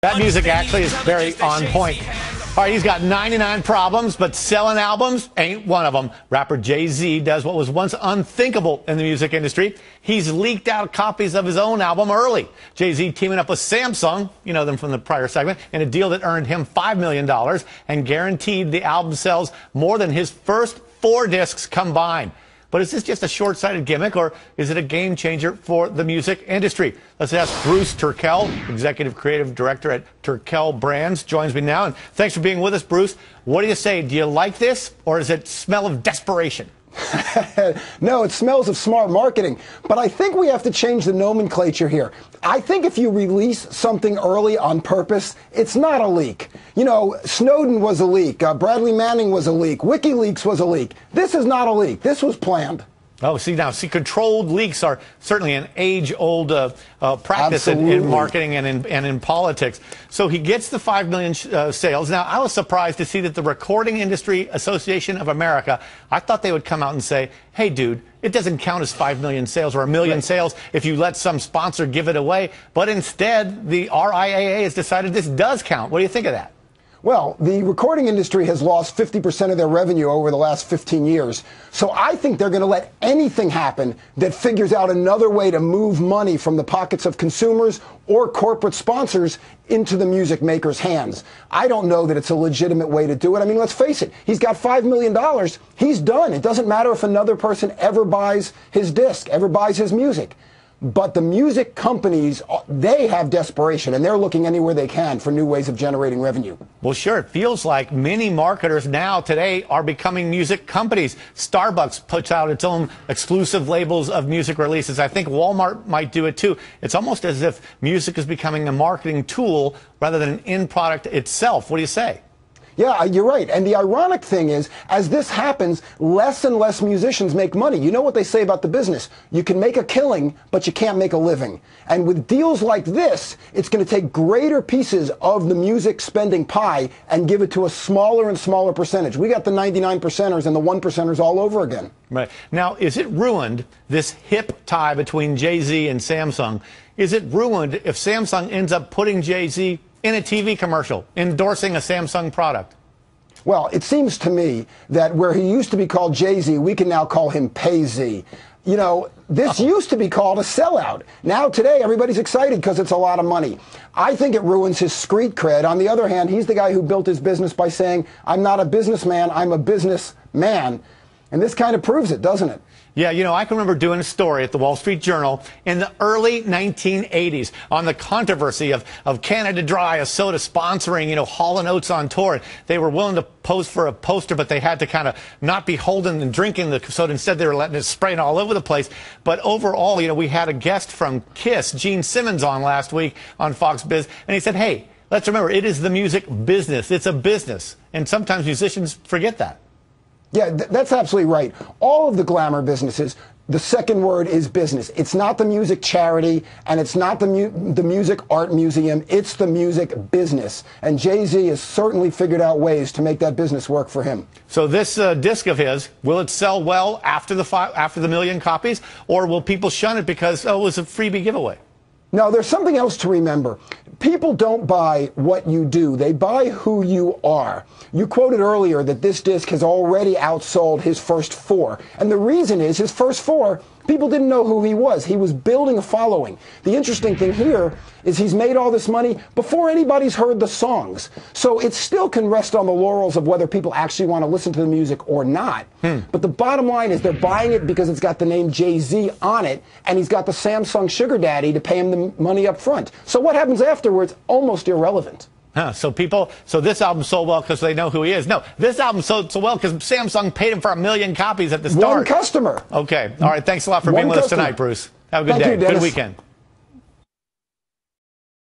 That music actually is very on point. All right, he's got 99 problems, but selling albums ain't one of them. Rapper Jay-Z does what was once unthinkable in the music industry. He's leaked out copies of his own album early. Jay-Z teaming up with Samsung, you know them from the prior segment, in a deal that earned him $5 million and guaranteed the album sells more than his first 4 discs combined. But is this just a short-sighted gimmick, or is it a game changer for the music industry? Let's ask Bruce Turkel, Executive Creative Director at Turkel Brands, joins me now. And thanks for being with us, Bruce. What do you say? Do you like this, or does it smell of desperation? No, it smells of smart marketing. But I think we have to change the nomenclature here. I think if you release something early on purpose, it's not a leak. You know, Snowden was a leak. Bradley Manning was a leak. WikiLeaks was a leak. This is not a leak. This was planned. Oh, see, controlled leaks are certainly an age-old practice in marketing and in politics. So he gets the 5 million sales. Now, I was surprised to see that the Recording Industry Association of America, I thought they would come out and say, hey, dude, it doesn't count as 5 million sales or 1 million sales if you let some sponsor give it away. But instead, the RIAA has decided this does count. What do you think of that? Well, the recording industry has lost 50% of their revenue over the last 15 years. So I think they're going to let anything happen that figures out another way to move money from the pockets of consumers or corporate sponsors into the music maker's hands. I don't know that it's a legitimate way to do it. I mean, let's face it. He's got $5 million. He's done. It doesn't matter if another person ever buys his disc, ever buys his music. But the music companies, they have desperation, and they're looking anywhere they can for new ways of generating revenue. Well, sure, it feels like many marketers now today are becoming music companies. Starbucks puts out its own exclusive labels of music releases. I think Walmart might do it too. It's almost as if music is becoming a marketing tool rather than an end product itself. What do you say? Yeah, you're right. And the ironic thing is, as this happens, less and less musicians make money. You know what they say about the business? You can make a killing, but you can't make a living. And with deals like this, it's going to take greater pieces of the music spending pie and give it to a smaller and smaller percentage. We got the 99%ers and the 1%ers all over again. Right. Now, is it ruined, this hip tie between Jay-Z and Samsung? Is it ruined if Samsung ends up putting Jay-Z in a TV commercial, endorsing a Samsung product? Well, it seems to me that where he used to be called Jay-Z, we can now call him Pay-Z. You know, this used to be called a sellout. Now, today, everybody's excited because it's a lot of money. I think it ruins his street cred. On the other hand, he's the guy who built his business by saying, I'm not a businessman, I'm a businessman. And this kind of proves it, doesn't it? Yeah, you know, I can remember doing a story at the Wall Street Journal in the early 1980s on the controversy of Canada Dry, a soda sponsoring, Hall & Oates on tour. They were willing to pose for a poster, but they had to kind of not be holding and drinking the soda. Instead, they were letting it spraying all over the place. But overall, we had a guest from Kiss, Gene Simmons, on last week on Fox Biz, and he said, hey, let's remember, it is the music business. It's a business. And sometimes musicians forget that. Yeah, that's absolutely right. All of the glamour businesses, the second word is business. It's not the music charity, and it's not the music art museum. It's the music business. And Jay-Z has certainly figured out ways to make that business work for him. So this disc of his, will it sell well after the million copies, or will people shun it because, it was a freebie giveaway? No, there's something else to remember. People don't buy what you do. They buy who you are. You quoted earlier that this disc has already outsold his first 4. And the reason is his first 4, people didn't know who he was. He was building a following. The interesting thing here is he's made all this money before anybody's heard the songs. So it still can rest on the laurels of whether people actually want to listen to the music or not. But the bottom line is they're buying it because it's got the name Jay-Z on it, and he's got the Samsung sugar daddy to pay him the money up front. So what happens afterwards, almost irrelevant. So this album sold well because they know who he is. No, this album sold so well because Samsung paid him for 1 million copies at the start. One customer. Okay. All right. Thanks a lot for being with us tonight, Bruce. Have a good day. Good weekend.